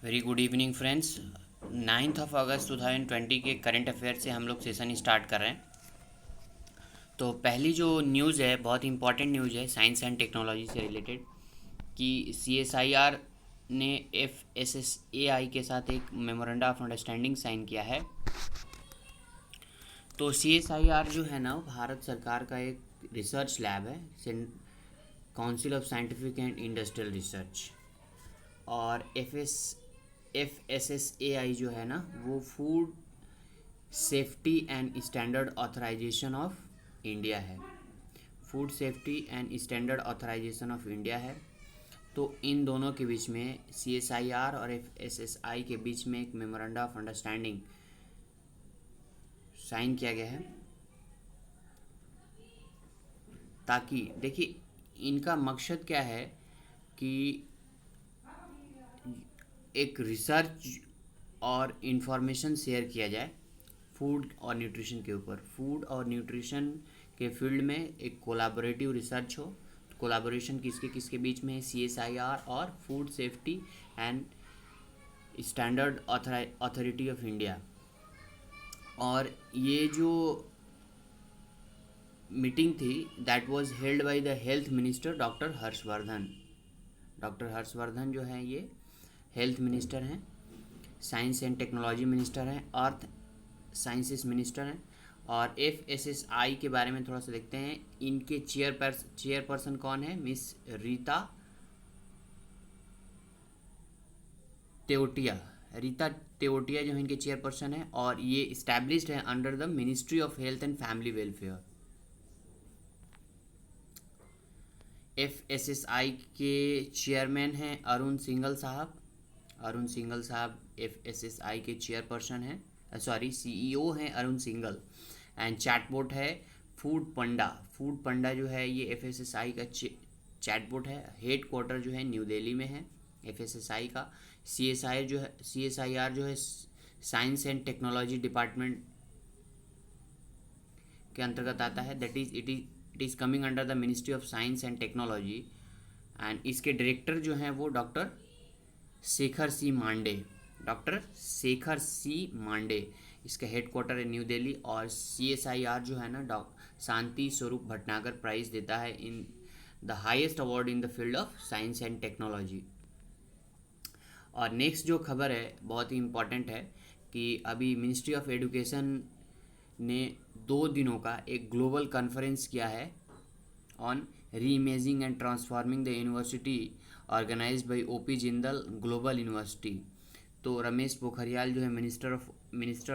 Very good evening friends. 9 अगस्त 2020 के current affair से हम लोग सेशन स्टार्ट कर रहे हैं। तो पहली जो न्यूज़ है बहुत इंपॉर्टेंट न्यूज़ है साइंस एंड टेक्नोलॉजी से रिलेटेड कि CSIR ने FSSAI के साथ एक मेमोरेंडम ऑफ अंडरस्टैंडिंग साइन किया है। तो CSIR जो है ना, वो भारत सरकार का एक रिसर्च लैब है, council of scientific and industrial research. और FSSAI जो है ना, वो food safety and standard authorization of India है। Food safety and standard authorization of India है। तो इन दोनों के बीच में CSIR और FSSAI के बीच में एक मेमोरेंडम ऑफ अंडरस्टैंडिंग साइन किया गया है, ताकि देखिए इनका मकसद क्या है कि एक रिसर्च और इन्फॉर्मेशन शेयर किया जाए फूड और न्यूट्रिशन के ऊपर। फूड और न्यूट्रिशन के फील्ड में एक कोलैबोरेटिव रिसर्च हो। कोलैबोरेशन किसके किसके बीच में है? CSIR और food safety and standard authority of India. और ये जो मीटिंग थी that was held by the health minister doctor Harshvardhan. Doctor Harshvardhan जो हैं ये हेल्थ मिनिस्टर हैं, साइंस एंड टेक्नोलॉजी मिनिस्टर हैं, अर्थ साइंसेस मिनिस्टर हैं। और FSSAI के बारे में थोड़ा सा देखते हैं। इनके चेयरपर्सन कौन है? मिस रीता तेवटिया। रीता तेवटिया जो है इनके चेयरपर्सन है, और ये इस्टेब्लिश्ड है under the ministry of health and family welfare. FSSAI के चेयरमैन हैं अरुण सिंघल साहब। अरुण सिंघल साहब FSSAI के चेयरपर्सन हैं, सॉरी CEO हैं अरुण सिंघल। एंड चैटबॉट है फूड पंडा। फूड पंडा जो है ये FSSAI का चैटबॉट है। हेड क्वार्टर जो है न्यू दिल्ली में है FSSAI का। CSIR जो है साइंस एंड टेक्नोलॉजी डिपार्टमेंट के अंतर्गत आता है। That is it is coming under the ministry of science and technology. And इसके डायरेक्टर जो हैं वो डॉक्टर शेखर सी मांडे। डॉक्टर शेखर सी मांडे। इसका हेड क्वार्टर है न्यू दिल्ली। और CSIR जो है ना, शांति स्वरूप भटनागर प्राइज देता है in the highest award in the field of science and technology. और नेक्स्ट जो खबर है बहुत ही इम्पॉर्टेंट है कि अभी मिनिस्ट्री ऑफ एजुकेशन ने 2 दिनों का एक ग्लोबल कॉन्फ्रेंस किया है on re imaging and transforming the university organised by OP Jindal global university. तो रमेश पोखरियाल जो है मिनिस्टर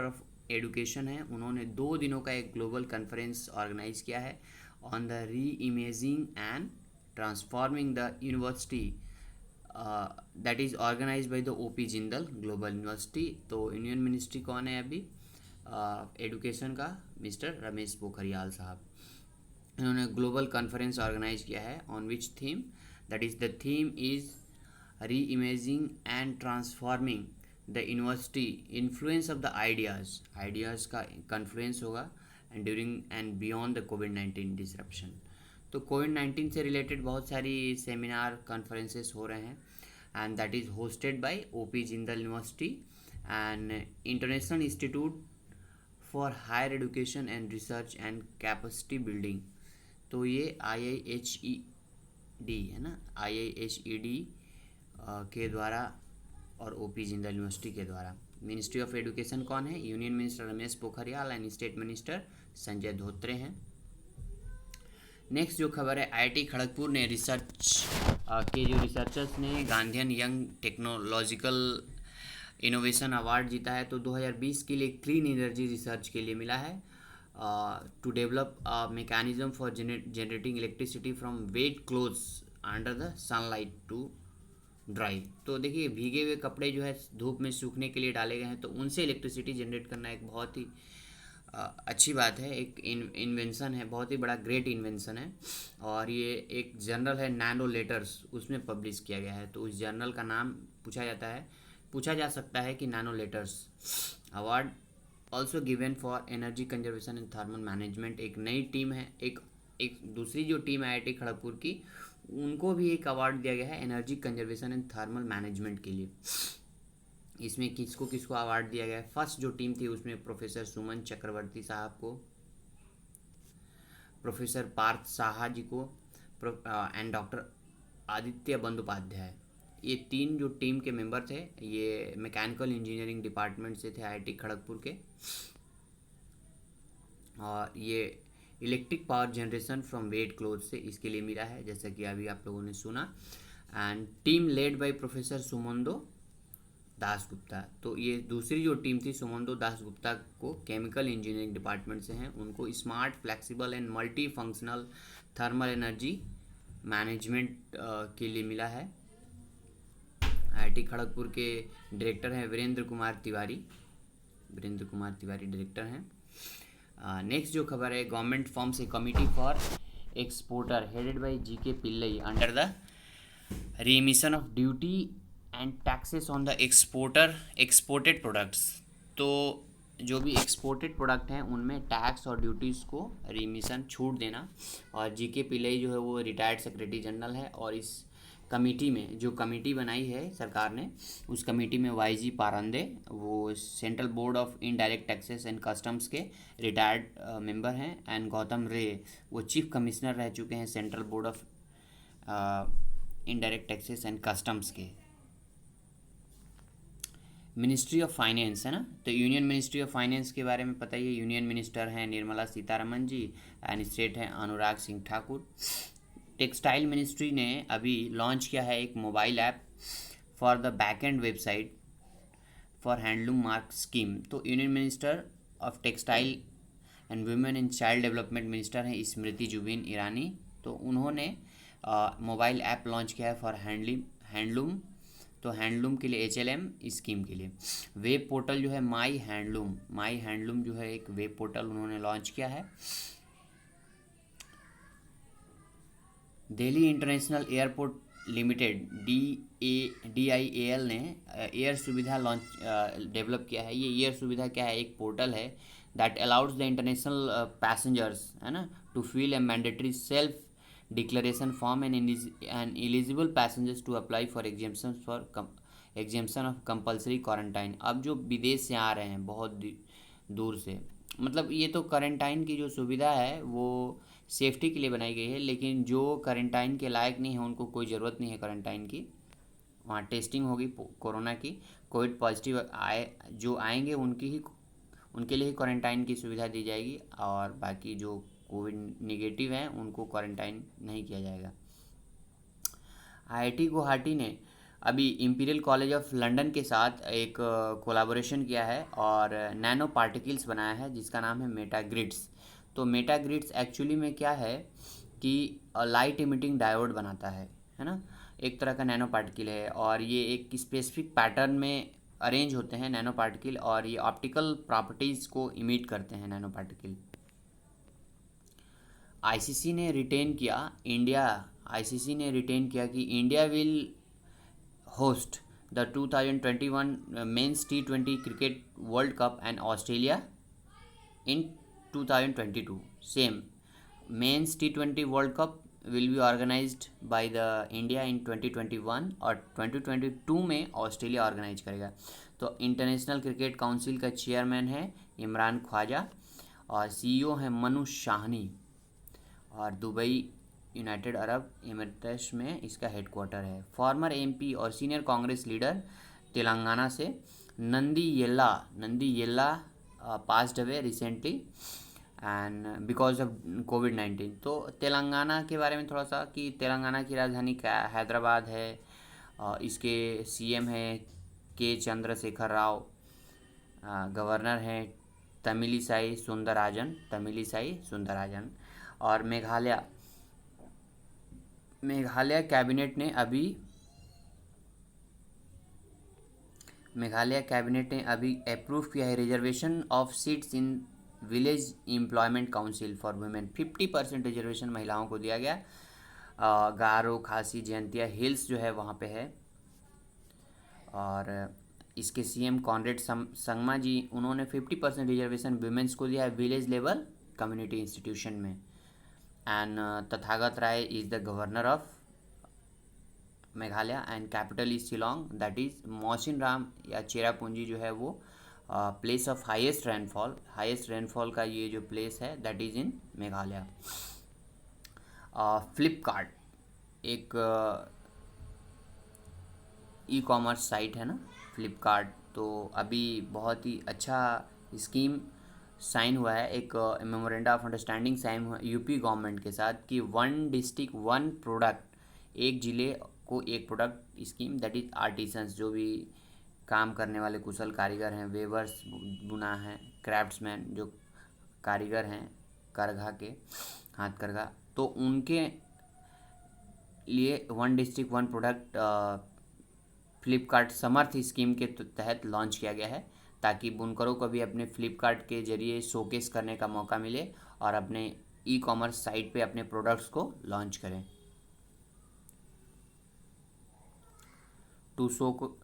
ऑफ एजुकेशन है, उन्होंने 2 दिनों का एक ग्लोबल कॉन्फ्रेंस ऑर्गेनाइज किया है on the re imaging and transforming the university that is organise by the OP Jindal global university. तो यूनियन मिनिस्ट्री कौन है अभी? एजुकेशन का मिस्टर रमेश पोखरियाल साहब। इन्होंने ग्लोबल कॉन्फ्रेंस ऑर्गेनाइज किया है on which theme? That is the theme is री imaging and transforming the university influence of the ideas का कन्फ्लुएंस होगा and during and beyond the कोविड-19 डिसरप्शन। तो कोविड-19 से रिलेटेड बहुत सारी सेमिनार कॉन्फ्रेंसेस हो रहे हैं and that is hosted by OP Jindal university and international institute for higher education and research and capacity building. तो ये IIHED है ना, IIHED के द्वारा और OP जिंदल यूनिवर्सिटी के द्वारा। मिनिस्ट्री ऑफ एजुकेशन कौन है? Union minister Ramesh Pokhriyal and state minister Sanjay Dhotre हैं। नेक्स्ट जो खबर है, IIT खड़गपुर ने रिसर्च के जो रिसर्चर्स ने Gandhian young technological innovation award जीता है। तो 2020 के लिए क्लीन एनर्जी रिसर्च के लिए मिला है to develop mechanism for generating electricity from wet clothes under the sunlight to dry. तो देखिए भीगे हुए कपड़े जो है धूप में सूखने के लिए डाले गए हैं, तो उनसे इलेक्ट्रिसिटी जनरेट करना एक बहुत ही अच्छी बात है। एक इन्वेंशन है, बहुत ही बड़ा ग्रेट इन्वेंशन है। और ये एक जर्नल है नैनो लेटर्स, उसमें पब्लिश किया गया है। तो उस जर्नल का नाम पूछा जा सकता है कि nano letters award also given for energy conservation and thermal management. एक नई टीम है, एक दूसरी जो टीम है IIT खड़गपुर की, उनको भी एक अवार्ड दिया गया है energy conservation and thermal management के लिए। इसमें किसको किसको अवार्ड दिया गया? फर्स्ट जो टीम थी उसमें प्रोफेसर सुमन चक्रवर्ती साहब को, प्रोफेसर पार्थ साहा जी को एंड डॉक्टर आदित्य बंदोपाध्याय। ये तीन जो टीम के मेंबर थे ये मैकेनिकल इंजीनियरिंग डिपार्टमेंट से थे, आईआईटी खड़गपुर के। और ये electric power generation from wet cloth से इसके लिए मिला है, जैसा कि अभी आप लोगों ने सुना। And team led by professor Sumanta Das Gupta. तो ये दूसरी जो टीम थी सुमंदो दास गुप्ता को केमिकल इंजीनियरिंग डिपार्टमेंट से हैं, उनको smart flexible and multi functional thermal energy management के लिए मिला है। आईआईटी खड़गपुर के डायरेक्टर हैं वीरेंद्र कुमार तिवारी, वीरेंद्र कुमार तिवारी डायरेक्टर हैं। नेक्स्ट जो खबर है, government forms a committee for exporter headed by GK Pillai under the remission of duty and taxes on the exported products. तो जो भी एक्सपोर्टेड प्रोडक्ट हैं उनमें टैक्स और ड्यूटीज़ को रिमिशन छूट देना। और जीके पिल्लई जो है वो रिटायर्ड सेक्रेटरी जनरल है, और इस कमेटी में जो कमेटी बनाई है सरकार ने, उस कमेटी में वाईजी पारंदे वो central board of indirect taxes and customs के रिटायर्ड मेंबर हैं, एंड गौतम रे वो चीफ कमिश्नर रह चुके हैं central board of indirect taxes and customs के। मिनिस्ट्री ऑफ फाइनेंस है ना, तो यूनियन मिनिस्ट्री ऑफ फाइनेंस के बारे में पता ही है। यूनियन मिनिस्टर हैं निर्मला सीतारमन जी एंड स्टेट हैं अनुराग सिंह ठाकुर। टेक्सटाइल मिनिस्ट्री ने अभी लॉन्च किया है एक mobile app for the back end website for handloom mark scheme. तो union minister of textile and women and child development minister हैं स्मृति जुबिन ईरानी। तो उन्होंने मोबाइल ऐप लॉन्च किया है फॉर हैंडलूम, तो हैंडलूम के लिए HLM स्कीम के लिए। वेब पोर्टल जो है माई हैंडलूम जो है एक वेब पोर्टल उन्होंने लॉन्च किया है। Delhi international airport limited DIAL ने एयर सुविधा डेवलप किया है। ये एयर सुविधा क्या है? एक पोर्टल है that allows the international passengers है ना to fill a mandatory self declaration form and eligible passengers to apply for exemption of compulsory quarantine. अब जो विदेश से आ रहे हैं बहुत दूर से, मतलब ये तो क्वारंटाइन की जो सुविधा है वो सेफ्टी के लिए बनाई गई है, लेकिन जो क्वारंटाइन के लायक नहीं है उनको कोई ज़रूरत नहीं है क्वारंटाइन की। वहाँ टेस्टिंग होगी कोरोना की, कोविड पॉजिटिव जो आएंगे उनके लिए ही क्वारंटाइन की सुविधा दी जाएगी, और बाकी जो कोविड निगेटिव हैं उनको क्वारंटाइन नहीं किया जाएगा। IIT गुवाहाटी ने अभी इंपीरियल कॉलेज ऑफ लंदन के साथ एक कोलैबोरेशन किया है और नैनो पार्टिकल्स बनाया है जिसका नाम है मेटाग्रिड्स। तो मेटाग्रिड्स एक्चुअली में क्या है कि लाइट इमिटिंग डायोड बनाता है ना, एक तरह का नैनो पार्टिकल है, और ये एक स्पेसिफिक पैटर्न में अरेंज होते हैं नैनो पार्टिकल, और ये ऑप्टिकल प्रॉपर्टीज़ को इमिट करते हैं नैनो पार्टिकल। ICC ने रिटेन किया कि India will host the 2021 men's T20 cricket World Cup and Australia in 2022. Same men's T20 World Cup will be organized by the India in 2021 और 2022 में Australia organise करेगा। तो international cricket council का chairman है इमरान ख्वाजा और CEO है मनु शाहनी, और Dubai United Arab Emirates में इसका हेडक्वार्टर है। फॉर्मर MP और सीनियर कांग्रेस लीडर तेलंगाना से Nandi Yella passed away recently and because of COVID-19। तो तेलंगाना के बारे में थोड़ा सा कि तेलंगाना की राजधानी हैदराबाद है, इसके CM है K चंद्रशेखर राव, गवर्नर हैं तमिलिसाई सुंदरराजन, और मेघालय कैबिनेट ने अभी अप्रूव किया है reservation of seats in village employment council for women. 50% reservation महिलाओं को दिया गया। गारो, खासी, जयंतिया हिल्स जो है वहाँ पे है, और इसके CM कॉनरेड संगमा जी उन्होंने 50% रिजर्वेशन वुमेन्स को दिया है विलेज लेवल कम्युनिटी इंस्टीट्यूशन में। And Tathagata Roy is the governor of Meghalaya, and capital is Shillong, that is Mawsynram या चेरापूंजी जो है वो प्लेस ऑफ हाईएस्ट रेनफॉल का ये जो प्लेस है that is in Meghalaya. Flipkart एक ई कॉमर्स साइट है ना, फ्लिपकार्ट, तो अभी बहुत ही अच्छा स्कीम साइन हुआ है, एक मेमोरेंडा ऑफ अंडरस्टैंडिंग साइन हुआ यूपी गवर्नमेंट के साथ कि 1 डिस्ट्रिक्ट 1 प्रोडक्ट, एक ज़िले को एक product scheme, that is artisans, जो भी काम करने वाले कुशल कारीगर हैं, वेवर्स बुना है, क्राफ्ट्समैन जो कारीगर हैं करघा के, हाथ करघा, तो उनके लिए 1 डिस्ट्रिक्ट 1 प्रोडक्ट फ्लिपकार्ट समर्थ स्कीम के तहत लॉन्च किया गया है, ताकि बुनकरों को भी अपने फ्लिपकार्ट के जरिए शोकेस करने का मौका मिले और अपने ई कॉमर्स साइट पे अपने प्रोडक्ट्स को लॉन्च करें। टूसो को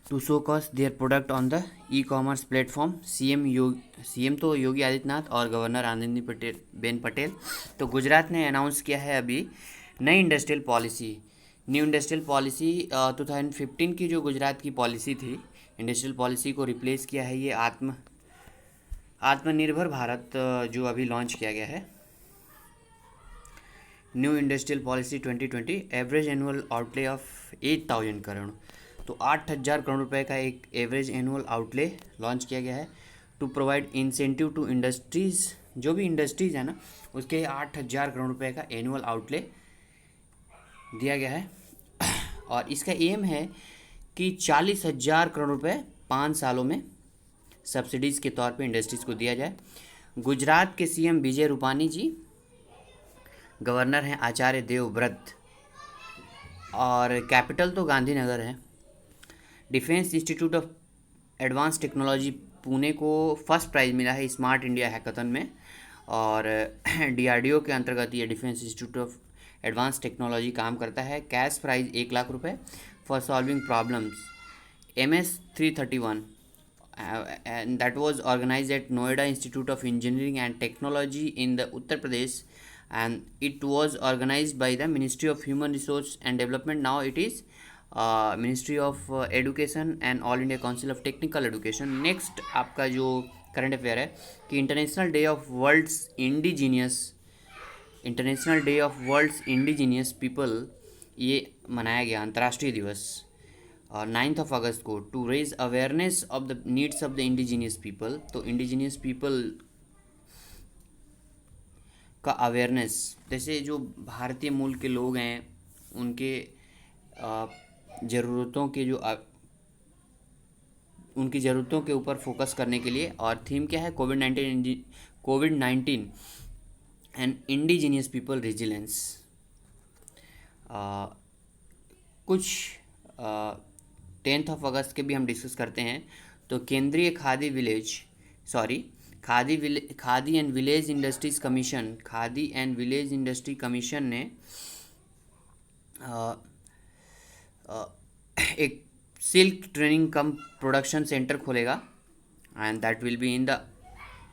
to showcase their product on the e-commerce platform। CM तो योगी आदित्यनाथ और गवर्नर आनंदीबेन पटेल, तो गुजरात ने अनाउंस किया है अभी नई industrial policy. New industrial policy 2015 की जो गुजरात की पॉलिसी थी, इंडस्ट्रियल पॉलिसी को रिप्लेस किया है ये आत्मनिर्भर भारत जो अभी लॉन्च किया गया है। New industrial policy 2020, average annual outlay of 8,000 crore, तो 8,000 करोड़ रुपए का एक एवरेज एनुअल आउटले लॉन्च किया गया है to provide incentive to industries, जो भी इंडस्ट्रीज़ है ना उसके 8,000 करोड़ रुपए का एनुअल आउटले दिया गया है। और इसका एम है कि 40,000 करोड़ रुपए 5 सालों में सब्सिडीज़ के तौर पे इंडस्ट्रीज़ को दिया जाए। गुजरात के सीएम विजय रूपानी जी, गवर्नर हैं आचार्य देवव्रत, और कैपिटल तो गांधीनगर है। Defence institute of advance technology Pune को फर्स्ट प्राइज़ मिला है स्मार्ट इंडिया हैकाथन में, और डीआरडीओ के अंतर्गत ये defence institute of advance technology काम करता है। कैश प्राइज़ 1 लाख रुपए for solving problems MS-331 and that was organized at Noida Institute of Engineering and Technology in the Uttar Pradesh, and it was organized by the Ministry of Human Resource and Development. Now it is Ministry of Education and All India Council of Technical Education। Next आपका जो current affair है कि international day of world's indigenous people ये मनाया गया, अंतर्राष्ट्रीय दिवस, और 9 अगस्त को, to raise awareness of the needs of the indigenous people. तो इंडिजीनियस पीपल का अवेयरनेस, जैसे जो भारतीय मूल के लोग हैं उनके ज़रूरतों के उनकी ज़रूरतों के ऊपर फोकस करने के लिए, और थीम क्या है, कोविड-19 एंड इंडिजीनियस पीपल रेजिलेंस। कुछ 10 अगस्त के भी हम डिस्कस करते हैं। तो केंद्रीय Khadi and village industry commission ने एक silk training cum production centre खोलेगा, and that will be in the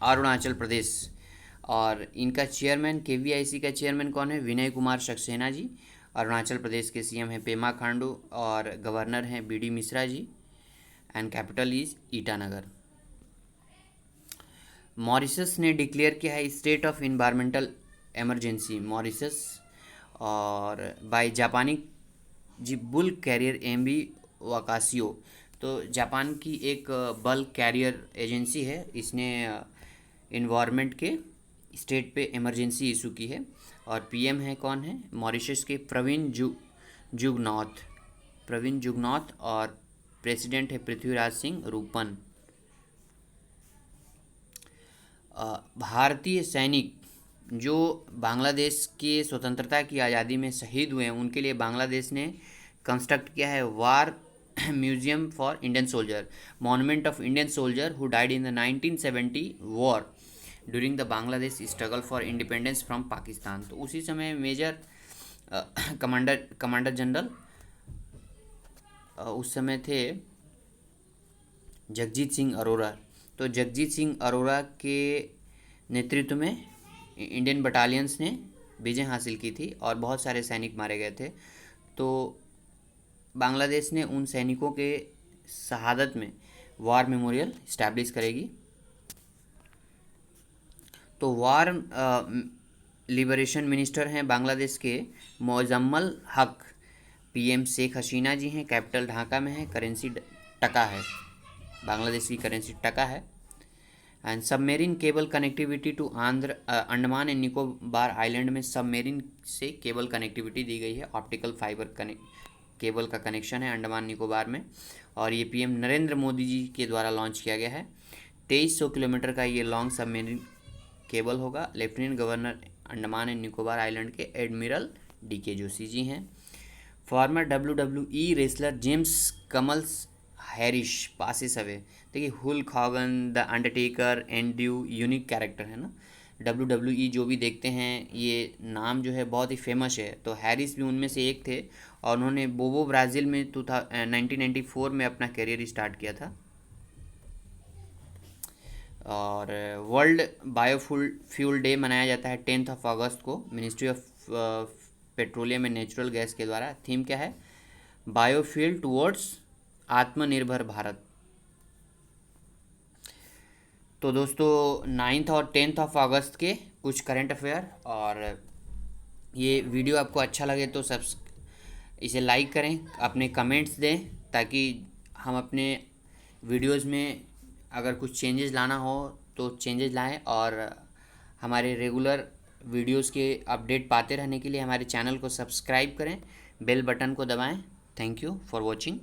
Arunachal Pradesh. और इनका चेयरमैन, KVIC का चेयरमैन कौन है, विनय कुमार सक्सेना जी। अरुणाचल प्रदेश के सीएम हैं पेमा खांडू, और गवर्नर हैं BD Mishra ji, and capital is Itanagar. Mauritius ने डिक्लेयर किया है state of environmental emergency, Mauritius, और बाय जापानी जी बुल कैरियर MV वाकासियो। तो जापान की एक बल्क कैरियर एजेंसी है, इसने इन्वायरमेंट के स्टेट पे इमरजेंसी इशू की है। और PM है कौन है, मॉरिशस के प्रवीण जुगनॉथ, और प्रेसिडेंट है पृथ्वीराज सिंह रूपन। भारतीय सैनिक जो बांग्लादेश के स्वतंत्रता की आज़ादी में शहीद हुए हैं उनके लिए बांग्लादेश ने कंस्ट्रक्ट किया है war museum for Indian soldier, monument of Indian soldier who died in the 1970 war during the Bangladesh struggle for independence from Pakistan. तो उसी समय मेजर कमांडर जनरल उस समय थे जगजीत सिंह अरोरा। तो जगजीत सिंह अरोरा के नेतृत्व में इंडियन बटालियंस ने विजय हासिल की थी और बहुत सारे सैनिक मारे गए थे। तो बांग्लादेश ने उन सैनिकों के शहादत में वार मेमोरियल इस्टेब्लिश करेगी। तो वार लिबरेशन मिनिस्टर हैं बांग्लादेश के मोजम्मल हक, पीएम शेख हसीना जी हैं, कैपिटल ढाका में है, करेंसी टका है, बांग्लादेश की करेंसी टका है। And submarine cable connectivity to Andaman and Nicobar island में सबमेरीन से केबल कनेक्टिविटी दी गई है, ऑप्टिकल फाइबर केबल का कनेक्शन है अंडमान निकोबार में, और ये पीएम नरेंद्र मोदी जी के द्वारा लॉन्च किया गया है। 2300 किलोमीटर का ये लॉन्ग सबमेरीन केबल होगा। Lieutenant governor Andaman and Nicobar island के एडमिरल DK जोशी जी हैं। फॉर्मर WWE रेसलर जेम्स कमल्स हैरिश पासिस अवे। देखिए Hulk Hogan, the Undertaker, Andrew, unique character है ना। WWE जो भी देखते हैं ये नाम जो है बहुत ही फेमस है, तो हैरिस भी उनमें से एक थे और उन्होंने बोबो ब्राज़ील में 1994 में अपना करियर स्टार्ट किया था। और वर्ल्ड बायोफ्यूल डे मनाया जाता है 10 अगस्त को ministry of petroleum and natural gas के द्वारा। थीम क्या है? बायोफ्यूल टुवर्ड्स आत्मनिर्भर भारत। तो दोस्तों 9 और 10 अगस्त के कुछ करंट अफेयर, और ये वीडियो आपको अच्छा लगे तो इसे लाइक करें, अपने कमेंट्स दें ताकि हम अपने वीडियोस में अगर कुछ चेंजेस लाना हो तो चेंजेस लाएं, और हमारे रेगुलर वीडियोस के अपडेट पाते रहने के लिए हमारे चैनल को सब्सक्राइब करें, बेल बटन को दबाएं। Thank you for watching.